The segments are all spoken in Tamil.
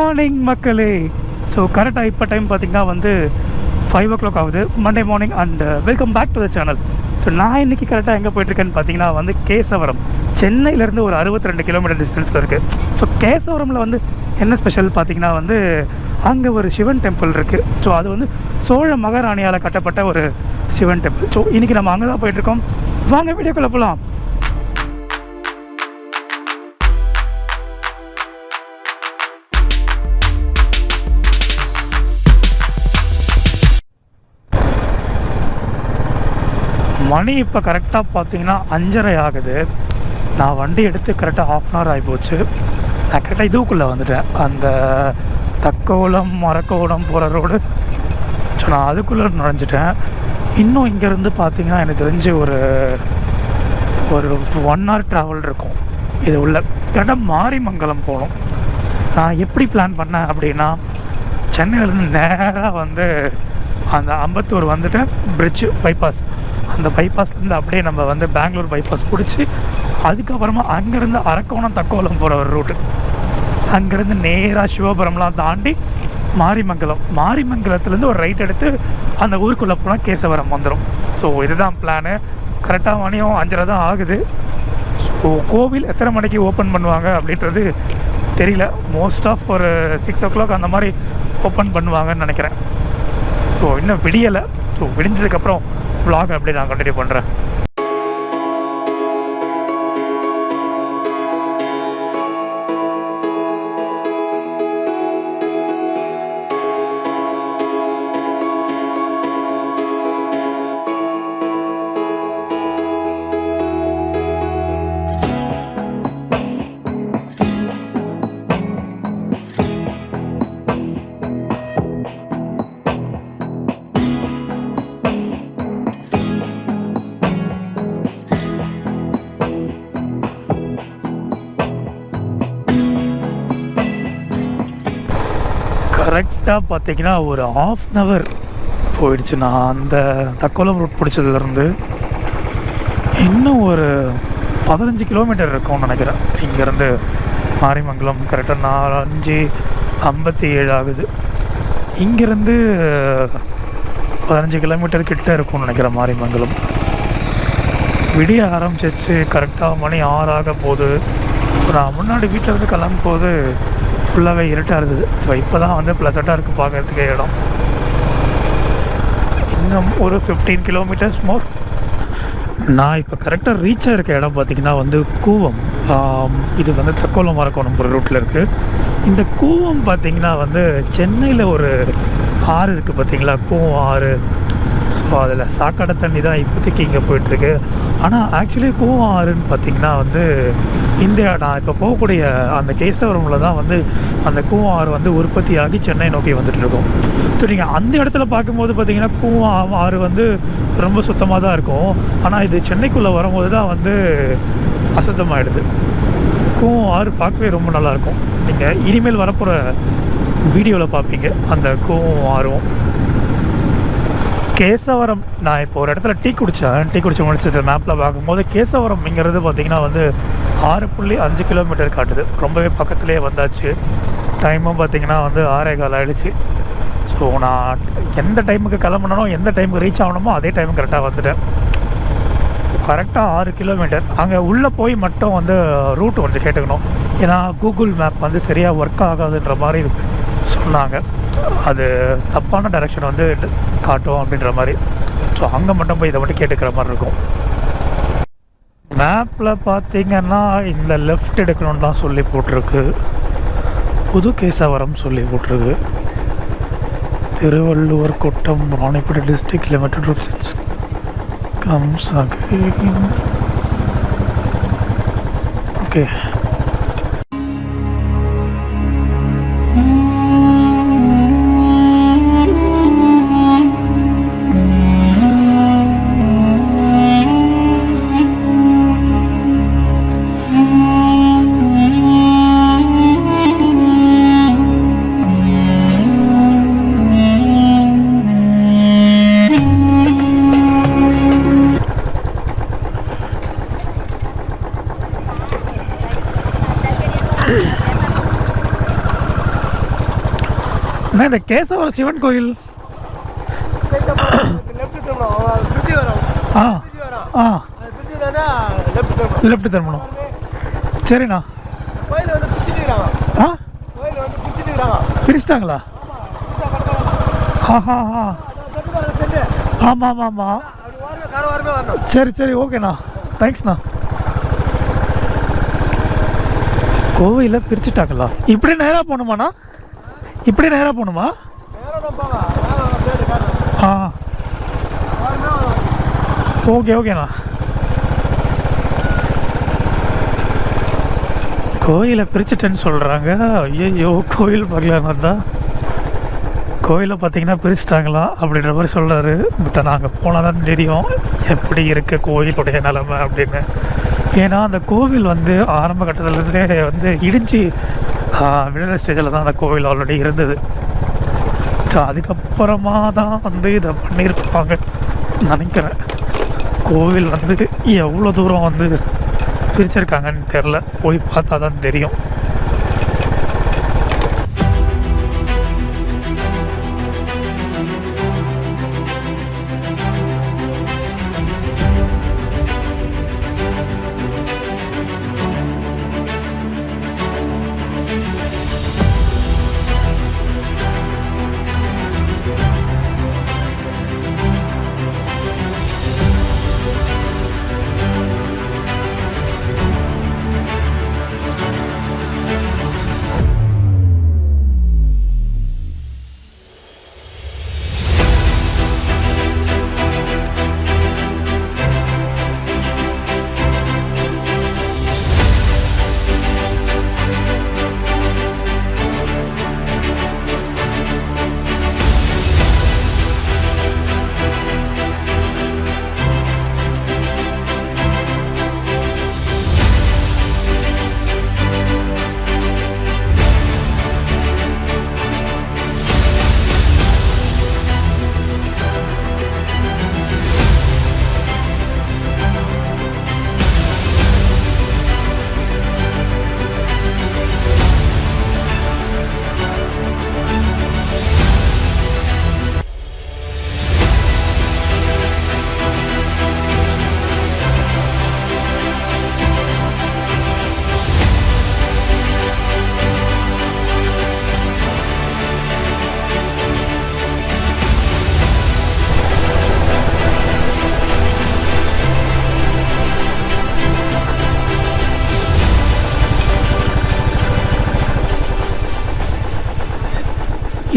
மார்னிங் மக்களே. ஸோ கரெக்டாக இப்போ டைம் பார்த்திங்கன்னா வந்து 5 o'clock ஆகுது Monday morning. And welcome back to the channel. So நான் இன்றைக்கி கரெக்டாக எங்கே போயிட்டுருக்கேன்னு பார்த்தீங்கன்னா வந்து கேசவரம், சென்னையிலேருந்து ஒரு 62 கிலோமீட்டர் டிஸ்டன்ஸில் இருக்குது. ஸோ கேசவரமில் வந்து என்ன ஸ்பெஷல் பார்த்தீங்கன்னா வந்து அங்கே ஒரு சிவன் டெம்பிள் இருக்குது. ஸோ அது வந்து சோழ மகாராணியால் கட்டப்பட்ட ஒரு சிவன் டெம்பிள். ஸோ இன்றைக்கி நம்ம அங்கே தான் போயிட்டுருக்கோம். வாங்க வீடியோக்குள்ளே போகலாம். மணி இப்போ கரெக்டாக பார்த்தீங்கன்னா 5:30 ஆகுது. நான் வண்டி எடுத்து கரெக்டாக 1/2 hour ஆகிப்போச்சு. நான் கரெக்டாக இதுக்குள்ளே வந்துட்டேன், அந்த தக்கோலம் மரக்கோலம் போகிற ரோடு. ஸோ நான் அதுக்குள்ளே நுழைஞ்சிட்டேன். இன்னும் இங்கேருந்து பார்த்தீங்கன்னா எனக்கு தெரிஞ்சு ஒரு 1 hour ட்ராவல் இருக்கும். இது உள்ள கரெக்டாக மாரிமங்கலம் போகணும். நான் எப்படி பிளான் பண்ணேன் அப்படின்னா, சென்னையிலேருந்து நேராக வந்து அந்த அம்பத்தூர் வந்துட்டு பிரிட்ஜு பைபாஸ், அந்த பைபாஸ்லேருந்து அப்படியே நம்ம வந்து பெங்களூர் பைபாஸ் பிடிச்சி அதுக்கப்புறமா அங்கேருந்து அரக்கோணம் தக்கோலம் போகிற ஒரு ரூட்டு, அங்கேருந்து நேராக சிவபுரம்லாம் தாண்டி மாரிமங்கலத்துலேருந்து ஒரு ரைட் எடுத்து அந்த ஊருக்குள்ளே போனால் கேசவரம் வந்துடும். ஸோ இதுதான் பிளானு. கரெக்டாக மணியும் 5:30 தான் ஆகுது. ஸோ கோவில் எத்தனை மணிக்கு ஓப்பன் பண்ணுவாங்க அப்படின்றது தெரியல. மோஸ்ட் ஆஃப் ஒரு 6 o'clock அந்த மாதிரி ஓப்பன் பண்ணுவாங்கன்னு நினைக்கிறேன். ஸோ இன்னும் விடியலை. ஸோ விடிஞ்சதுக்கப்புறம் vlog அப்படியே நான் கண்டினியூ பண்ணுறேன். கரெக்டாக பார்த்தீங்கன்னா ஒரு 1/2 hour போயிடுச்சு. நான் அந்த தக்கோலம் ரூட் பிடிச்சதுலேருந்து இன்னும் ஒரு 15 கிலோமீட்டர் இருக்கும்னு நினைக்கிறேன். இங்கேருந்து மாரிமங்கலம் கரெக்டாக 5:57 ஆகுது. இங்கேருந்து 15 கிலோமீட்டர் கிட்ட இருக்கும்னு நினைக்கிறேன் மாரிமங்கலம். விடிய ஆரம்பிச்சிச்சு. கரெக்டாக மணி 6 ஆக போகுது. நான் முன்னாடி வீட்டிலேருந்து கிளம்பும் போது ஃபுல்லாகவே இருட்டாக இருக்குது. ஸோ இப்போ தான் வந்து ப்ளசண்ட்டாக இருக்குது பார்க்குறதுக்கே இடம். இன்னும் ஒரு 15 kilometers மோர். நான் இப்போ கரெக்டாக ரீச் ஆகிருக்க இடம் பார்த்திங்கன்னா வந்து கூவம். இது வந்து தக்கோலம் மரக்கோணம் ஒரு ரூட்டில் இருக்குது. இந்த கூவம் பார்த்திங்கன்னா வந்து சென்னையில் ஒரு ஆறு இருக்குது பார்த்திங்களா, கூவம் ஆறு. ஸோ அதில் சாக்கடை தண்ணி தான் இப்போதைக்கு இங்கே போயிட்டுருக்கு. ஆனால் ஆக்சுவலி கூவம் ஆறுன்னு பார்த்திங்கன்னா வந்து நான் இப்போ போகக்கூடிய அந்த கேசவரமில் தான் வந்து அந்த கூவம் ஆறு வந்து உற்பத்தி ஆகி சென்னை நோக்கி வந்துட்டுருக்கோம். ஸோ நீங்கள் அந்த இடத்துல பார்க்கும்போது பார்த்திங்கன்னா கூவம் ஆறு வந்து ரொம்ப சுத்தமாக தான் இருக்கும். ஆனால் இது சென்னைக்குள்ளே வரும்போது தான் வந்து அசுத்தமாகிடுது. கூவம் ஆறு பார்க்கவே ரொம்ப நல்லாயிருக்கும். நீங்கள் இனிமேல் வரப்போகிற வீடியோவில் பார்ப்பீங்க அந்த கூவம் ஆறும். கேசவரம் நான் இப்போ ஒரு இடத்துல டீ குடிச்சு முடிச்சுட்டு மேப்பில் பார்க்கும்போது கேசவரம்ங்கிறது பார்த்திங்கன்னா வந்து 6.5 கிலோமீட்டர் காட்டுது. ரொம்பவே பக்கத்துலேயே வந்தாச்சு. டைமும் பார்த்திங்கன்னா வந்து 6:15 ஆகிடுச்சு. ஸோ நான் எந்த டைமுக்கு கிளம்புனோ, எந்த டைமுக்கு ரீச் ஆகணுமோ அதே டைமுக்கு கரெக்டாக வந்துட்டேன். கரெக்டாக 6 கிலோமீட்டர். அங்கே உள்ளே போய் மட்டும் வந்து ரூட் வந்து கேட்டுக்கணும். ஏன்னா கூகுள் மேப் வந்து சரியாக ஒர்க் ஆகாதுன்ற மாதிரி சொன்னாங்க. அது தப்பான டைரெக்ஷன் வந்து காட்டும் அப்படின்ற மாதிரி. ஸோ அங்கே மட்டும் போய் இதை மட்டும் கேட்டுக்கிற மாதிரி இருக்கும். மேப்பில் பார்த்தீங்கன்னா இந்த லெஃப்ட் எடுக்கணும்னு தான் சொல்லி போட்டிருக்கு. புது கேசவரம் சொல்லி போட்டிருக்கு. Thiruvalluvar Kottam, Ranipettai district, limited route 6 comes again. Okay. அண்ணா இந்த கேசவர சிவன் கோயில் ஆ ஆ லெஃப்ட் திரும்பணும். சரிண்ணா. ஆ பிரிச்சிட்டாங்களா? ஆஹா ஆ ஆமாம் ஆமாம் ஆமாம். சரி சரி ஓகேண்ணா, தேங்க்ஸ்ண்ணா. கோவிலில் பிரிச்சுட்டாங்களா? இப்படி நேராக போகணுமாண்ணா? இப்படி நேராக போகணுமா? ஆ ஓகே ஓகேண்ணா. கோயிலை பிரிச்சுட்டேன்னு சொல்கிறாங்க. ஐயோ, கோயில் பார்க்கலான்னு தான். கோயிலை பார்த்தீங்கன்னா பிரிச்சுட்டாங்களாம் அப்படின்ற மாதிரி சொல்கிறாரு. பட் நாங்கள் போனால் தான் தெரியும் எப்படி இருக்குது கோயிலுடைய நிலமை அப்படின்னு. ஏன்னா அந்த கோவில் வந்து ஆரம்ப கட்டத்துலேருந்தே வந்து இடிஞ்சு விடுதலை ஸ்டேஜில் தான் அந்த கோவில் ஆல்ரெடி இருந்தது. ஸோ அதுக்கப்புறமா தான் வந்து இதை பண்ணியிருப்பாங்க நினைக்கிறேன். கோவில் வந்து எவ்வளோ தூரம் வந்து பிரிச்சிருக்காங்கன்னு தெரில, போய் பார்த்தா தான் தெரியும்.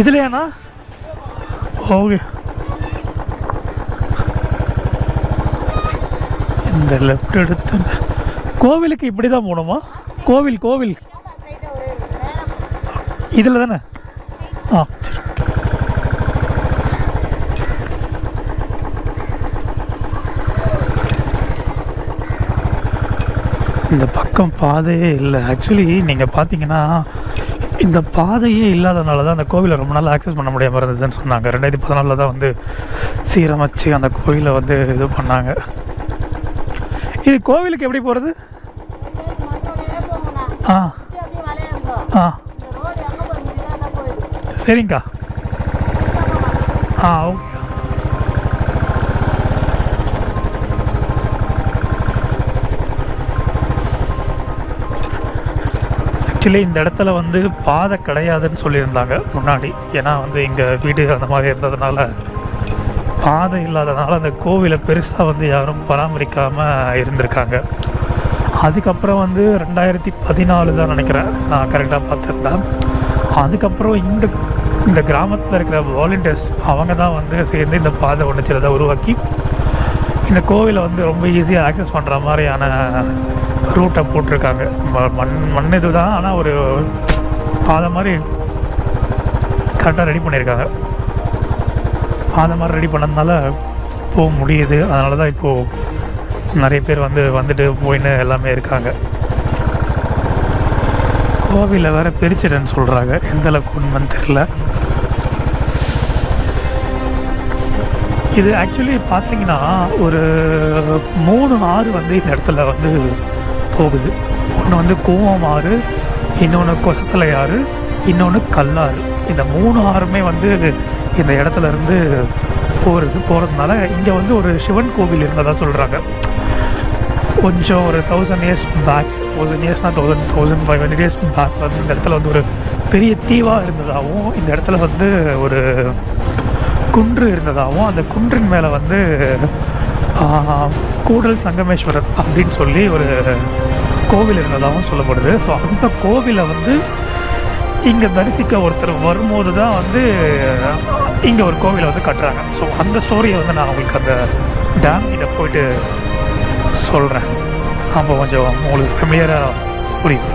இதுலையாண்ணா? ஓகே. இந்த லெஃப்ட் எடுத்து கோவிலுக்கு இப்படி தான் போகணுமா? கோவில் கோவில் இதில் தானே? ஆ சரி. இந்த பக்கம் பாதையே இல்லை. ஆக்சுவலி நீங்கள் பார்த்தீங்கன்னா இந்த பாதையே இல்லாதனால தான் அந்த கோவிலை ரொம்ப நாள் ஆக்சஸ் பண்ண முடியாமல் இருந்ததுன்னு சொன்னாங்க. 2014 தான் வந்து சீரமைச்சு அந்த கோவிலை வந்து இது பண்ணாங்க. இது கோவிலுக்கு எப்படி போகிறது? ஆ ஆ சரிங்கக்கா. ஆ ஓகே. ஆக்சுவலி இந்த இடத்துல வந்து பாதை கிடையாதுன்னு சொல்லியிருந்தாங்க முன்னாடி. ஏன்னா வந்து இங்கே வீடு அந்த மாதிரி இருந்ததுனால, பாதை இல்லாததுனால அந்த கோவிலை பெருசாக வந்து யாரும் பராமரிக்காமல் இருந்திருக்காங்க. அதுக்கப்புறம் வந்து 2014 தான் நினைக்கிறேன், நான் கரெக்டாக பார்த்துருந்தேன். அதுக்கப்புறம் இந்த கிராமத்தில் இருக்கிற வாலண்டியர்ஸ் அவங்க தான் வந்து சேர்ந்து இந்த பாதை ஒன்று சிலதை உருவாக்கி இந்த கோவிலை வந்து ரொம்ப ஈஸியாக ஆக்சஸ் பண்ணுற மாதிரியான ரூட்டை போட்டிருக்காங்க. மண் இது தான், ஆனால் ஒரு பாதை மாதிரி கரெக்டாக ரெடி பண்ணியிருக்காங்க. பாதை மாதிரி ரெடி பண்ணதுனால போக முடியுது. அதனால தான் இப்போது நிறைய பேர் வந்துட்டு போயின்னு எல்லாமே இருக்காங்க. கோவிலில் வேறு பிரிச்சிடுன்னு சொல்கிறாங்க, எந்தளவுக்கு உண்மைன்னு தெரில. இது ஆக்சுவலி பார்த்தீங்கன்னா ஒரு 3 ஆறு வந்து இந்த இடத்துல வந்து போகுது. ஒன்று வந்து கூவம் ஆறு, இன்னொன்று கொசத்தலை ஆறு, இன்னொன்று கல்லாறு. இந்த 3 ஆறுமே வந்து இந்த இடத்துல இருந்து போகிறதுனால இங்கே வந்து ஒரு சிவன் கோவில் இருந்ததாக சொல்கிறாங்க. கொஞ்சம் ஒரு 1000 இயர்ஸ் பேக், 1000 இயர்ஸ்னால் 1500 இயர்ஸ் பேக் வந்து இந்த இடத்துல வந்து ஒரு பெரிய தீவாக இருந்ததாகவும், இந்த இடத்துல வந்து ஒரு குன்று இருந்ததாகவும், அந்த குன்றின் மேலே வந்து கூடல் சங்கமேஸ்வரர் அப்படின்னு சொல்லி ஒரு கோவில் இருந்ததாகவும் சொல்லப்படுது. ஸோ அந்த கோவிலை வந்து இங்கே தரிசிக்க ஒருத்தர் வரும்போது தான் வந்து இங்கே ஒரு கோவிலை வந்து கட்டுறாங்க. ஸோ அந்த ஸ்டோரியை வந்து நான் உங்களுக்கு அந்த டேம் கிட்ட போயிட்டு சொல்கிறேன். அப்போ கொஞ்சம் உங்களுக்கு ஃபெமிலியராக புரியும்.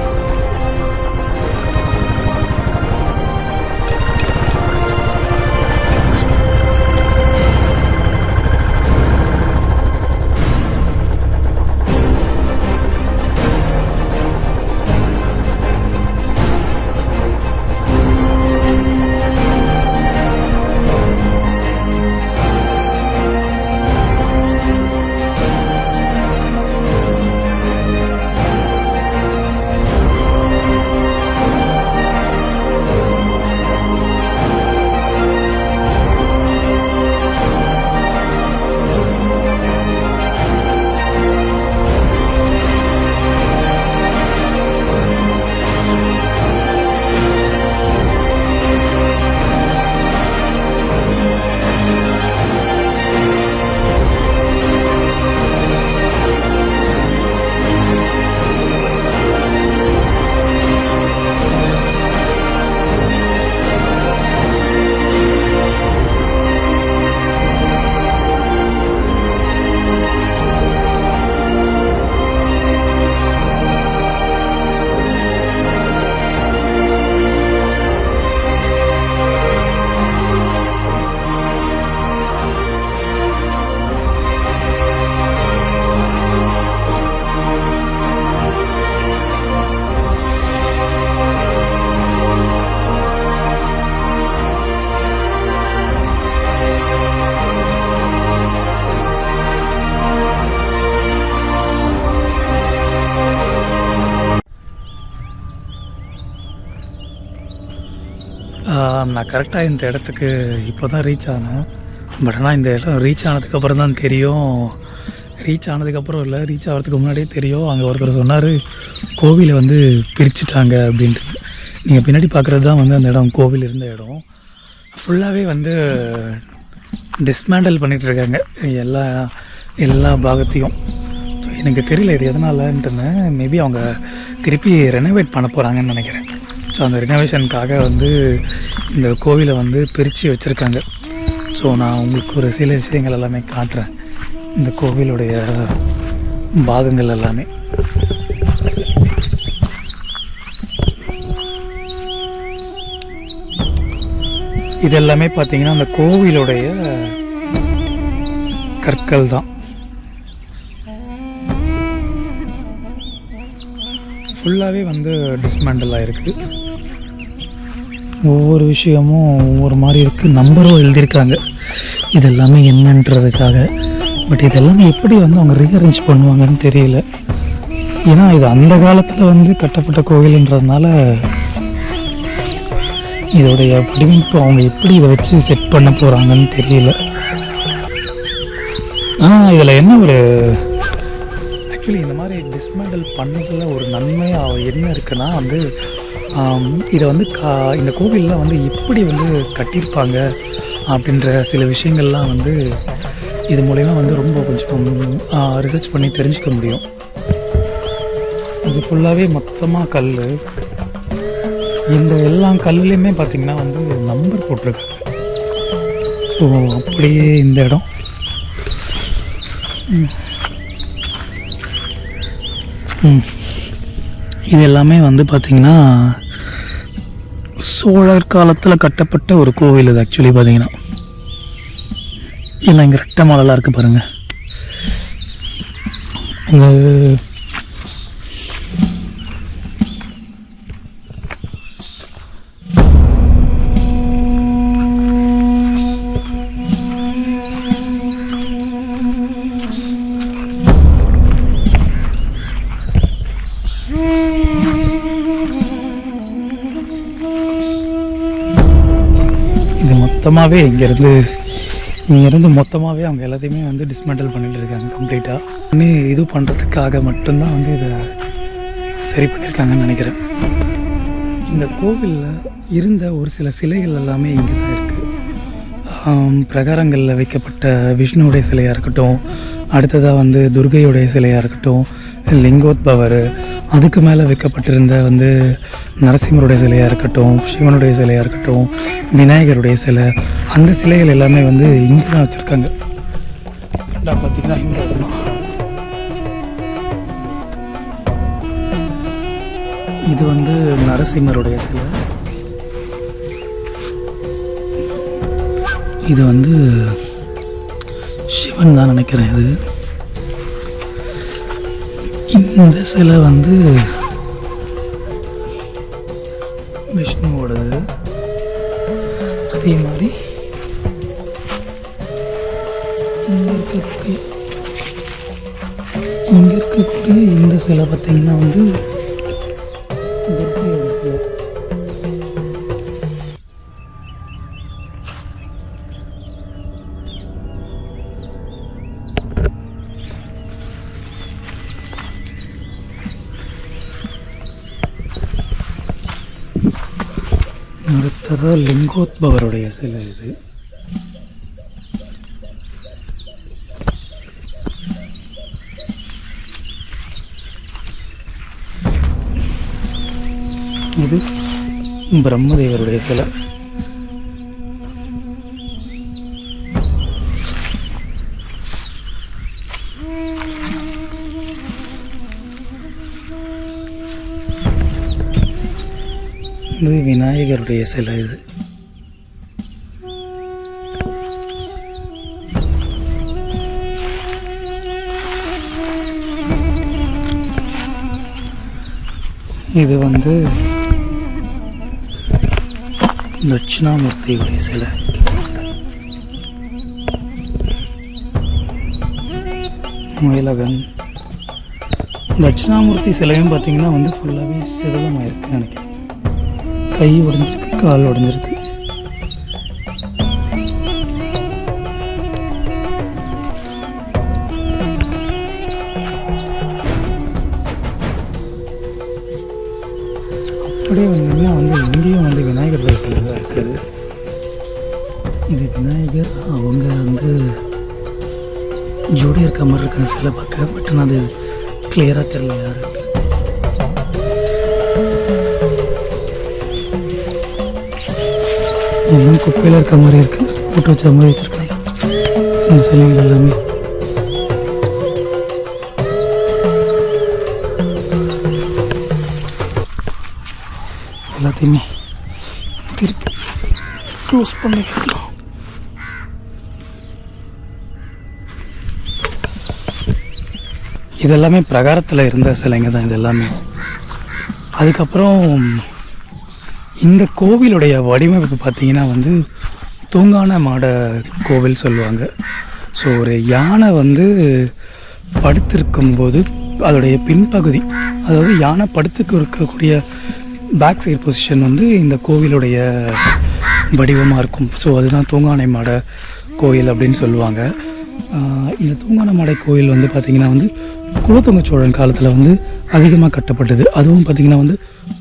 நான் கரெக்டாக இந்த இடத்துக்கு இப்போ தான் ரீச் ஆனேன். பட் ஆனால் இந்த இடம் ரீச் ஆனதுக்கப்புறம் தான் தெரியும், ரீச் ஆனதுக்கப்புறம் இல்லை, ரீச் ஆகிறதுக்கு முன்னாடியே தெரியும். அங்கே ஒருத்தர் சொன்னார் கோவிலை வந்து பிரிச்சுட்டாங்க அப்படின்ட்டு. நீங்கள் பின்னாடி பார்க்குறது தான் வந்து அந்த இடம், கோவில் இருந்த இடம். ஃபுல்லாகவே வந்து டிஸ்மேண்டல் பண்ணிகிட்ருக்காங்க எல்லா பாகத்தையும். ஸோ எனக்கு தெரியல இது எதனாலன்ட்டுன்னு. மேபி அவங்க திருப்பி ரெனோவேட் பண்ண போகிறாங்கன்னு நினைக்கிறேன். ஸோ அந்த ரெனோவேஷனுக்காக வந்து இந்த கோவிலை வந்து பிரித்து வச்சுருக்காங்க. ஸோ நான் உங்களுக்கு ஒரு சில விஷயங்கள் எல்லாமே காட்டுறேன், இந்த கோவிலுடைய பாகங்கள் எல்லாமே. இது எல்லாமே பார்த்தீங்கன்னா அந்த கோவிலுடைய கற்கள் தான். ஃபுல்லாகவே வந்து டிஸ்மேண்டல் ஆகிருக்கு. ஒவ்வொரு விஷயமும் ஒவ்வொரு மாதிரி இருக்குது. நம்பரும் எழுதியிருக்காங்க இது எல்லாமே என்னன்றதுக்காக. பட் இதெல்லாமே எப்படி வந்து அவங்க ரீஅரேஞ்ச் பண்ணுவாங்கன்னு தெரியல. ஏன்னா இது அந்த காலத்தில் வந்து கட்டப்பட்ட கோவில்ன்றதுனால இதோடைய வடிவமைப்பு அவங்க எப்படி இதை வச்சு செட் பண்ண போகிறாங்கன்னு தெரியல. ஆனால் இதில் என்ன ஒரு ஆக்சுவலி இந்த மாதிரி டிஸ்மேண்டல் பண்ணதில் ஒரு நன்மையாக என்ன இருக்குன்னா வந்து இதை வந்து இந்த கோவிலில் வந்து எப்படி வந்து கட்டியிருப்பாங்க அப்படின்ற சில விஷயங்கள்லாம் வந்து இது மூலயமா வந்து ரொம்ப கொஞ்சம் ரிசர்ச் பண்ணி தெரிஞ்சுக்க முடியும். இது ஃபுல்லாகவே மொத்தமாக கல். இந்த எல்லா கல்லுலேயுமே பார்த்திங்கன்னா வந்து நம்பர் போட்டிருக்காங்க. ஸோ அப்படியே இந்த இடம் இது எல்லாமே வந்து பார்த்திங்கன்னா சோழர் காலத்தில் கட்டப்பட்ட ஒரு கோவில். இது ஆக்சுவலி பார்த்திங்கன்னா இல்லை, இங்கே ரெட்டை மாடலாக இருக்குது பாருங்கள். இந்த மொத்தமாகவே இங்கேருந்து மொத்தமாகவே அவங்க எல்லாத்தையுமே வந்து டிஸ்மேண்டில் பண்ணிட்டு இருக்காங்க கம்ப்ளீட்டாக. இன்னும் இது பண்ணுறதுக்காக மட்டும்தான் வந்து இதை சரி பண்ணியிருக்காங்கன்னு நினைக்கிறேன். இந்த கோவிலில் இருந்த ஒரு சில சிலைகள் எல்லாமே இங்கே தான் இருக்குது. பிரகாரங்களில் வைக்கப்பட்ட விஷ்ணுவுடைய சிலையாக இருக்கட்டும், அடுத்ததாக வந்து துர்கையுடைய சிலையாக இருக்கட்டும், லிங்கோத்பவர், அதுக்கு மேலே வைக்கப்பட்டிருந்த வந்து நரசிம்மருடைய சிலையாக இருக்கட்டும், சிவனுடைய சிலையாக இருக்கட்டும், விநாயகருடைய சிலை, அந்த சிலைகள் எல்லாமே வந்து இங்கே தான் வச்சுருக்காங்க. பார்த்திங்கன்னா இங்கே தான் இது வந்து நரசிம்மருடைய சிலை, இது வந்து சிவன் தான் நினைக்கிறேன். இந்த சிலை வந்து விஷ்ணுவோடது. அதே மாதிரி இங்கே இருக்கக்கூடிய இந்த சிலை பார்த்திங்கன்னா வந்து அடுத்ததாக லிங்கோத்பவருடைய சிலை. இது பிரம்மதேவருடைய சிலை. இது விநாயகருடைய சிலை. இது வந்து தட்சிணாமூர்த்தியுடைய சிலை. மயிலகன் தட்சிணாமூர்த்தி சிலையும் பார்த்தீங்கன்னா வந்து ஃபுல்லாகவே சிதலமாயிருக்குன்னு நினைக்கிறேன். கை உடைஞ்சிருக்கு, கால் உடைஞ்சிருக்கு. அப்படியே வந்தீங்கன்னா வந்து இங்கேயும் வந்து விநாயகர் சிலை தான் இருக்குது. இது விநாயகர் அவங்க வந்து ஜோடி இருக்க மாதிரி இருக்கிற சிலை பார்க்க, பட் ஆனால் அது கிளியராக தெரியல யாரு. எல்லாம் குப்பையில் இருக்க மாதிரி இருக்குது, போட்டு வச்ச மாதிரி வச்சுருக்காங்க இந்த சிலைகள் எல்லாமே. எல்லாத்தையுமே திருப்பி க்ளோஸ் பண்ணி வைக்கலாம். இதெல்லாமே பிரகாரத்தில் இருந்த சிலைங்க தான் இது எல்லாமே. அதுக்கப்புறம் இந்த கோவிலுடைய வடிவமைப்பு பார்த்திங்கன்னா வந்து தூங்கான மாட கோவில் சொல்லுவாங்க. ஸோ ஒரு யானை வந்து படுத்திருக்கும்போது அதோடைய பின்பகுதி, அதாவது யானை படுத்துக்கு இருக்கக்கூடிய பேக் சைடு பொசிஷன் வந்து இந்த கோவிலுடைய வடிவமாக இருக்கும். ஸோ அதுதான் தூங்கானை மாட கோயில் அப்படின்னு சொல்லுவாங்க. இந்த தூங்கான மாடை கோயில் வந்து பார்த்திங்கன்னா வந்து குலோத்துங்க சோழன் காலத்தில் வந்து அதிகமாக கட்டப்பட்டது. அதுவும் பார்த்திங்கன்னா வந்து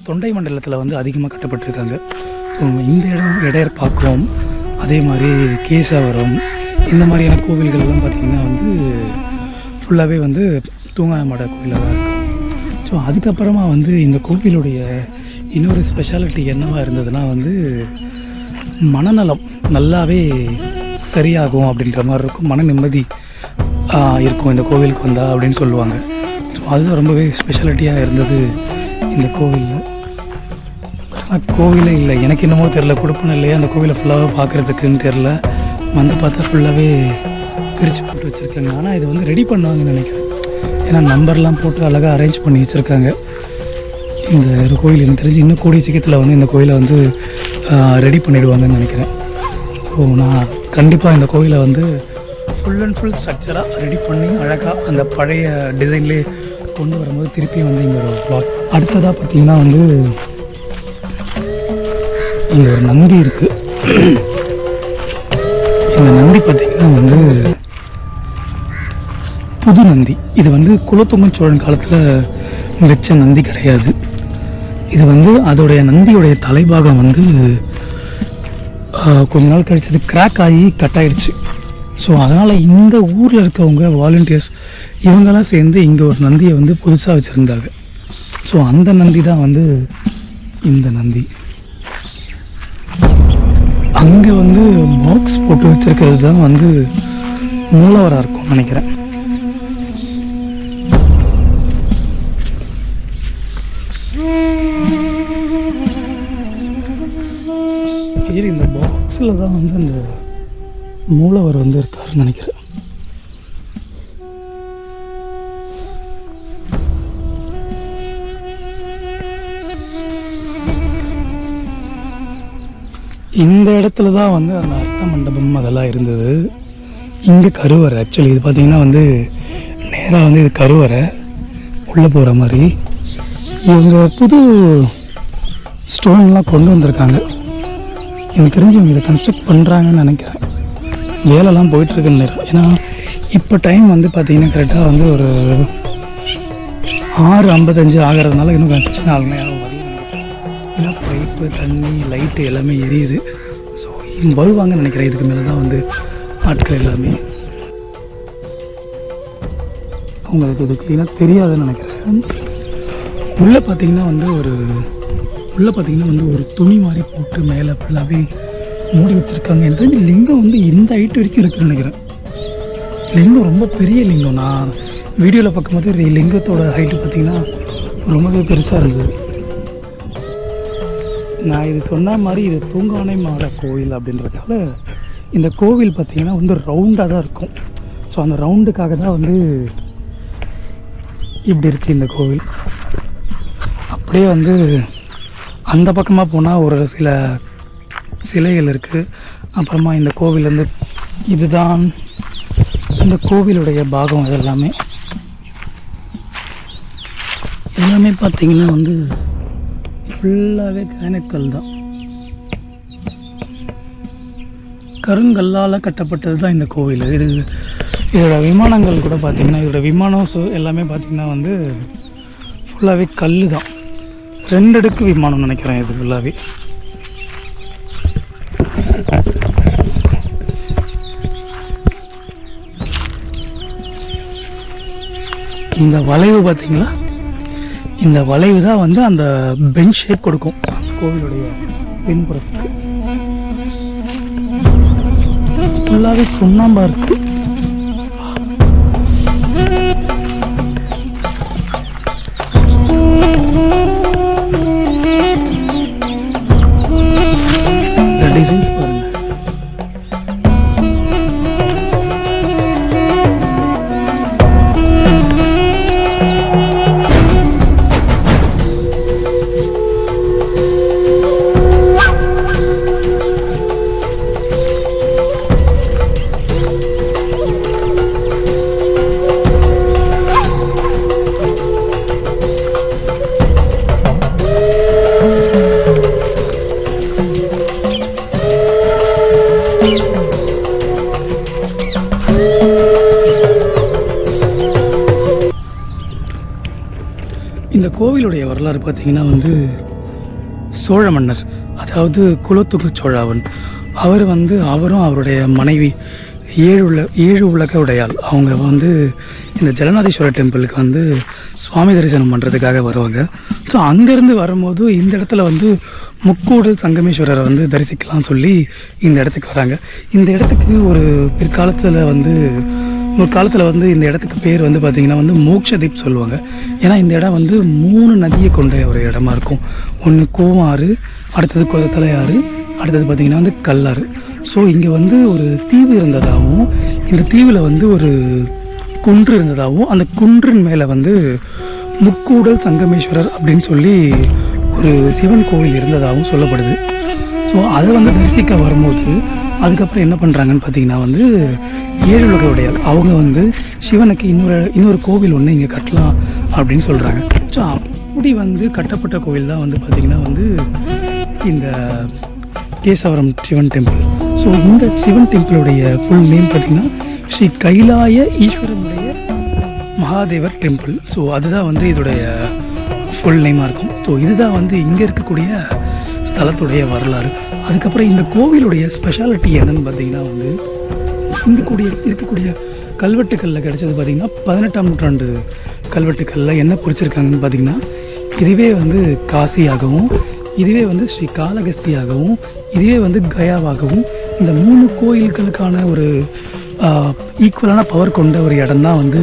தொண்டை மண்டலத்தில் வந்து அதிகமாக கட்டப்பட்டிருக்காங்க. ஸோ இந்த இடையர் பாக்கம், அதே மாதிரி கேசவரம், இந்த மாதிரியான கோவில்கள்லாம் பார்த்திங்கன்னா வந்து ஃபுல்லாகவே வந்து தூங்கான மாட கோயிலாக தான் இருக்கும். ஸோ அதுக்கப்புறமா வந்து இந்த கோவிலுடைய இன்னொரு ஸ்பெஷாலிட்டி என்னவாக இருந்ததுன்னா வந்து மனநலம் நல்லாவே சரியாகும் அப்படின்ற மாதிரி இருக்கும், மன நிம்மதி இருக்கும் இந்த கோவிலுக்கு வந்தால் அப்படின்னு சொல்லுவாங்க. ஸோ அதுதான் ரொம்பவே ஸ்பெஷாலிட்டியாக இருந்தது இந்த கோவிலில். கோவிலே இல்லை, எனக்கு என்னமோ தெரில, கொடுப்பன இல்லையா அந்த கோவிலை ஃபுல்லாக பார்க்குறதுக்குன்னு தெரில. வந்து பார்த்தா ஃபுல்லாகவே பிரித்து போட்டு வச்சுருக்காங்க. ஆனால் இது வந்து ரெடி பண்ணுவாங்கன்னு நினைக்கிறேன், ஏன்னா நம்பர்லாம் போட்டு அழகாக அரேஞ்ச் பண்ணி வச்சுருக்காங்க. இந்த கோயில் எனக்கு தெரிஞ்சு இன்னும் கூடிய சீக்கிரத்தில் வந்து இந்த கோயிலை வந்து ரெடி பண்ணிவிடுவாங்கன்னு நினைக்கிறேன். ஸோ நான் கண்டிப்பாக இந்த கோயிலை வந்து ஃபுல் அண்ட் ஃபுல் ஸ்ட்ரக்சராக ரெடி பண்ணி அழகாக அந்த பழைய டிசைன்லேயே கொண்டு வரும்போது திருப்பி வந்து இங்கே ஒரு பிளாட். அடுத்ததாக பார்த்திங்கன்னா வந்து இங்கே ஒரு நந்தி இருக்குது. இந்த நந்தி பார்த்திங்கன்னா வந்து புது நந்தி. இது வந்து குலோத்துங்க சோழன் காலத்தில் வச்ச நந்தி கிடையாது. இது வந்து அதோடைய நந்தியோடைய தலைபாகம் வந்து கொஞ்ச நாள் கழிச்சது கிராக் ஆகி கட் ஆகிடுச்சு. ஸோ அதனால் இந்த ஊரில் இருக்கவங்க வாலண்டியர்ஸ் இவங்கெல்லாம் சேர்ந்து இங்கே ஒரு நந்தியை வந்து புதுசாக வச்சுருந்தாங்க. ஸோ அந்த நந்தி தான் வந்து இந்த நந்தி. அங்கே வந்து பாக்ஸ் போட்டு வச்சுருக்கிறது தான் வந்து மூலவராக இருக்கும்னு நினைக்கிறேன். இந்த பாக்ஸில் தான் வந்து அந்த மூலவர் வந்து இருக்காருன்னு நினைக்கிறேன். இந்த இடத்துல தான் வந்து அந்த அர்த்த மண்டபம் அதெல்லாம் இருந்தது. இங்கே கருவறை. ஆக்சுவலி இது பார்த்திங்கன்னா வந்து நேராக வந்து இது கருவறை உள்ளே போகிற மாதிரி. இவங்க புது ஸ்டோன்லாம் கொண்டு வந்திருக்காங்க. எனக்கு தெரிஞ்சு இவங்க இதை கன்ஸ்ட்ரக்ட் பண்ணுறாங்கன்னு நினைக்கிறேன். வேலைலாம் போயிட்டுருக்குன்னு. ஏன்னா இப்போ டைம் வந்து பார்த்திங்கன்னா கரெக்டாக வந்து ஒரு 6:55 ஆகிறதுனால இன்னும் கன்ஸ்ட்ரக்ஷன் ஆகணும். யாரும் வரல. ஏன்னா பைப்பு தண்ணி லைட்டு எல்லாமே எரியுது. ஸோ வருவாங்கன்னு நினைக்கிறேன். இதுக்கு மேலே தான் வந்து ஆட்கள் எல்லாமே. அவங்களுக்கு இது க்ளீனாக தெரியாதுன்னு நினைக்கிறேன். உள்ளே பார்த்திங்கன்னா வந்து ஒரு துணி மாதிரி போட்டு மேலே ஃபுல்லாகவே மூடி வச்சுருக்காங்க. எனக்கு தெரிஞ்சு லிங்கம் வந்து இந்த ஹைட் வரைக்கும் இருக்குன்னு நினைக்கிறேன். லிங்கம் ரொம்ப பெரிய லிங்கம். நான் வீடியோவில் பார்க்கும்போது லிங்கத்தோட ஹைட்டு பார்த்திங்கன்னா ரொம்பவே பெருசாக இருந்தது. நான் இது சொன்ன மாதிரி இது தூங்கானை மாட கோவில் அப்படின்றதால இந்த கோவில் பார்த்திங்கன்னா வந்து ரவுண்டாக தான் இருக்கும். ஸோ அந்த ரவுண்டுக்காக தான் வந்து இப்படி இருக்குது இந்த கோவில். அப்படியே வந்து அந்த பக்கமாக போனால் ஒரு சில சிலைகள் இருக்குது. அப்புறமா இந்த கோவில் வந்து இதுதான் இந்த கோவிலுடைய பாகம். அதெல்லாமே பார்த்திங்கன்னா வந்து ஃபுல்லாகவே கிரானைட் கல் தான். கருங்கல்லால் கட்டப்பட்டது தான் இந்த கோவில். இதோட விமானங்கள் கூட பார்த்திங்கன்னா இதோட விமானம் எல்லாமே பார்த்திங்கன்னா வந்து ஃபுல்லாகவே கல் தான். 2 அடுக்கு விமானம் நினைக்கிறேன் இது ஃபுல்லாகவே. இந்த வளைவு பார்த்திங்களா, இந்த வளைவு தான் வந்து அந்த பெஞ்ச் ஷேப் கொடுக்கும் கோவிலுடைய பின்புறத்துக்கு. ஃபுல்லாகவே சுண்ணாம்பா இருக்குது. டிசைன்ஸ் பாருங்க. இந்த கோவிலுடைய வரலாறு பார்த்திங்கன்னா வந்து சோழ மன்னர், அதாவது குலோத்துங்க சோழாவன், அவர் வந்து அவரும் அவருடைய மனைவி ஏழு உலக உடையாள் அவங்க வந்து இந்த ஜலநாதீஸ்வரர் டெம்பிளுக்கு வந்து சுவாமி தரிசனம் பண்ணுறதுக்காக வருவாங்க. ஸோ அங்கேருந்து வரும்போது இந்த இடத்துல வந்து முக்கூடல் சங்கமேஸ்வரரை வந்து தரிசிக்கலாம் சொல்லி இந்த இடத்துக்கு வராங்க. இந்த இடத்துக்கு ஒரு காலத்தில் வந்து இந்த இடத்துக்கு பேர் வந்து பார்த்திங்கன்னா வந்து மோக்ஷதீப் சொல்லுவாங்க. ஏன்னா இந்த இடம் வந்து 3 நதியை கொண்ட ஒரு இடமா இருக்கும். ஒன்று கோவாறு, அடுத்தது கொதத்தலை ஆறு, அடுத்தது பார்த்திங்கன்னா வந்து கல்லாறு. ஸோ இங்கே வந்து ஒரு தீவு இருந்ததாகவும் இந்த தீவில் வந்து ஒரு குன்று இருந்ததாகவும் அந்த குன்றின் மேலே வந்து முக்கூடல் சங்கமேஸ்வரர் அப்படின்னு சொல்லி ஒரு சிவன் கோவில் இருந்ததாகவும் சொல்லப்படுது. ஸோ அதை வந்து தரிசிக்க வரும்போது அதுக்கப்புறம் என்ன பண்ணுறாங்கன்னு பார்த்தீங்கன்னா வந்து ஏழு உலக உடையாள் அவங்க வந்து சிவனுக்கு இன்னொரு கோவில் ஒன்று இங்கே கட்டலாம் அப்படின்னு சொல்கிறாங்க. ஸோ அப்படி வந்து கட்டப்பட்ட கோவில் தான் வந்து பார்த்திங்கன்னா வந்து இந்த கேசவரம் சிவன் டெம்பிள். ஸோ இந்த சிவன் டெம்பிளுடைய ஃபுல் நேம் பார்த்திங்கன்னா ஸ்ரீ கைலாய ஈஸ்வரனுடைய மகாதேவர் டெம்பிள். ஸோ அதுதான் வந்து இதோடைய ஃபுல் நேமாக இருக்கும். ஸோ இதுதான் வந்து இங்கே இருக்கக்கூடிய ஸ்தலத்துடைய வரலாறு. அதுக்கப்புறம் இந்த கோவிலுடைய ஸ்பெஷாலிட்டி என்னன்னு பார்த்தீங்கன்னா வந்து இங்கே இருக்கக்கூடிய கல்வெட்டுக்களில் கிடச்சது பார்த்திங்கன்னா 18ஆம் நூற்றாண்டு கல்வெட்டுக்களில் என்ன குறிச்சிருக்காங்கன்னு பார்த்திங்கன்னா, இதுவே வந்து காசியாகவும், இதுவே வந்து ஸ்ரீ காளகஸ்தியாகவும், இதுவே வந்து கயாவாகவும், இந்த 3 கோயில்களுக்கான ஒரு ஈக்குவலான பவர் கொண்ட ஒரு இடம் தான் வந்து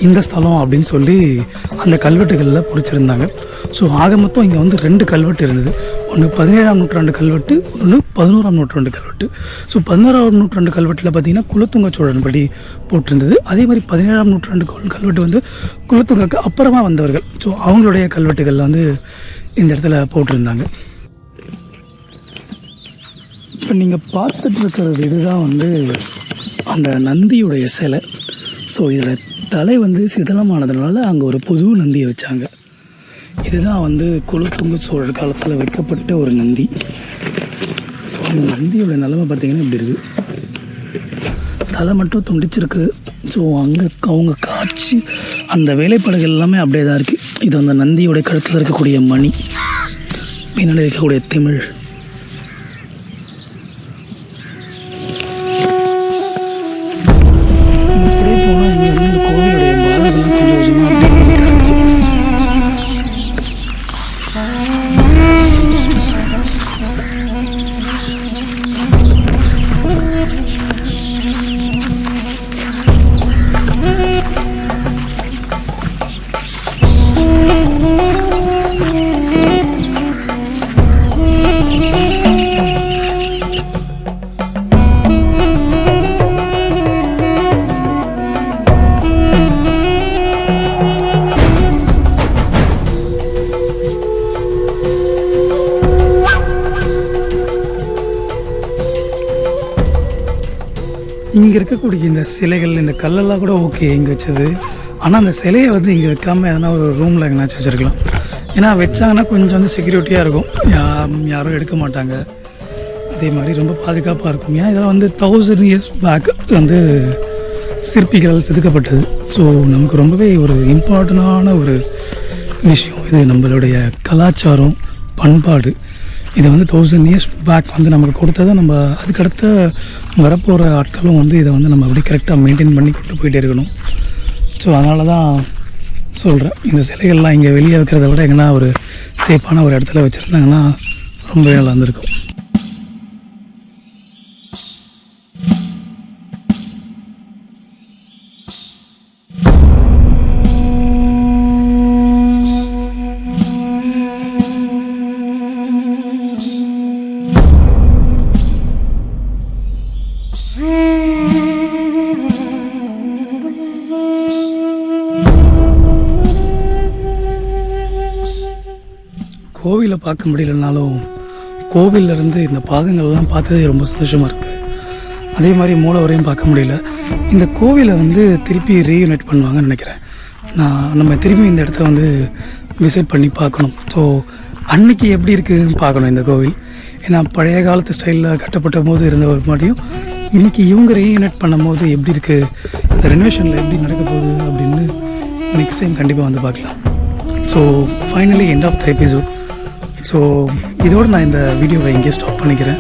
இந்த ஸ்தலம் அப்படின்னு சொல்லி அந்த கல்வெட்டுகளில் பிடிச்சிருந்தாங்க. ஸோ ஆக மொத்தம் இங்கே வந்து 2 கல்வெட்டு இருந்தது. ஒன்று 17ஆம் நூற்றாண்டு கல்வெட்டு, ஒன்று 11ஆம் நூற்றாண்டு கல்வெட்டு. ஸோ 11ஆம் நூற்றாண்டு கல்வெட்டில் பார்த்திங்கன்னா குலோத்துங்க சோழன் படி போட்டிருந்தது. அதே மாதிரி 17ஆம் நூற்றாண்டு கல்வெட்டு வந்து குலோத்துங்கக்கு அப்புறமா வந்தவர்கள். ஸோ அவங்களுடைய கல்வெட்டுகளில் வந்து இந்த இடத்துல போட்டிருந்தாங்க. இப்போ நீங்கள் பார்த்துட்டு இருக்கிறது இதுதான் வந்து அந்த நந்தியுடைய சிலை. ஸோ இதில் தலை வந்து சிதிலமானதுனால அங்கே ஒரு புது நந்தியை வச்சாங்க. இதுதான் வந்து குலோத்துங்க சோழர் காலத்தில் வைக்கப்பட்ட ஒரு நந்தி. அந்த நந்தியோட நிலைமை பார்த்திங்கன்னா இப்படி இருக்குது. தலை மட்டும் துண்டிச்சிருக்கு. ஸோ அங்கே அவங்க காட்சி அந்த வேலைப்பாடுகள் எல்லாமே அப்படியே தான் இருக்குது. இது அந்த நந்தியோடைய கழுத்தில் இருக்கக்கூடிய மணி, பின்னாடி இருக்கக்கூடிய திமிழ். அப்படியே போனால் இங்கே வந்து இந்த கோவிலுடைய பாதைகள்லாம் கொஞ்சம் கொஞ்சமாக இங்கே இருக்கக்கூடிய இந்த சிலைகள், இந்த கல்லெல்லாம் கூட ஓகே இங்கே வச்சது. ஆனால் அந்த சிலையை வந்து இங்கே வைக்காமல் எதனா ஒரு ரூமில் எங்கேனாச்சும் வச்சுருக்கலாம். ஏன்னா வச்சாங்கன்னா கொஞ்சம் வந்து செக்யூரிட்டியாக இருக்கும், யாரும் எடுக்க மாட்டாங்க. அதே மாதிரி ரொம்ப பாதுகாப்பாக இருக்கும். ஏன்னா இதெல்லாம் வந்து 1000 years பேக் வந்து சிற்பிகளால் செதுக்கப்பட்டது. ஸோ நமக்கு ரொம்பவே ஒரு இம்பார்ட்டண்டான ஒரு விஷயம் இது. நம்மளுடைய கலாச்சாரம், பண்பாடு, இதை வந்து 1000 years பேக் வந்து நமக்கு கொடுத்ததை நம்ம அதுக்கடுத்த வரப்போகிற ஆட்களும் வந்து இதை வந்து நம்ம அப்படி கரெக்டாக மெயின்டைன் பண்ணி கொண்டு போயிட்டே இருக்கணும். ஸோ அதனால தான் சொல்கிறேன், இந்த சிலைகள்லாம் இங்கே வெளியே வைக்கிறத விட எங்கன்னா ஒரு சேஃபான ஒரு இடத்துல வச்சுருந்தாங்கன்னா ரொம்பவே நல்லா இருந்திருக்கும். கோவிலை பார்க்க முடியலனாலும் கோவிலிருந்து இந்த பாகங்கள்லாம் பார்த்ததே ரொம்ப சந்தோஷமாக இருக்குது. அதே மாதிரி மூலவரையும் பார்க்க முடியல. இந்த கோவிலை வந்து திருப்பி ரீயூனைட் பண்ணுவாங்கன்னு நினைக்கிறேன். நம்ம திரும்பி இந்த இடத்த வந்து விசிட் பண்ணி பார்க்கணும். ஸோ அன்னைக்கு எப்படி இருக்குதுன்னு பார்க்கணும் இந்த கோவில். ஏன்னா பழைய காலத்து ஸ்டைலில் கட்டப்பட்ட போது இருந்த ஒரு மாதிரியும் இன்றைக்கி இவங்க ரீயூனைட் பண்ணும் போது எப்படி இருக்குது, இந்த ரெனோவேஷனில் எப்படி நடக்க போகுது அப்படின்னு நெக்ஸ்ட் டைம் கண்டிப்பாக வந்து பார்க்கலாம். So finally end of the episode. So இதோடு நான் இந்த வீடியோவை இங்கே ஸ்டாப் பண்ணிக்கிறேன்.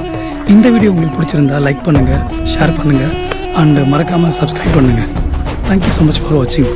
இந்த வீடியோ உங்களுக்கு பிடிச்சிருந்தா லைக் பண்ணுங்கள், ஷேர் பண்ணுங்கள் அண்டு மறக்காமல் சப்ஸ்கிரைப் பண்ணுங்கள். தேங்க்யூ ஸோ மச் ஃபார் வாட்சிங்.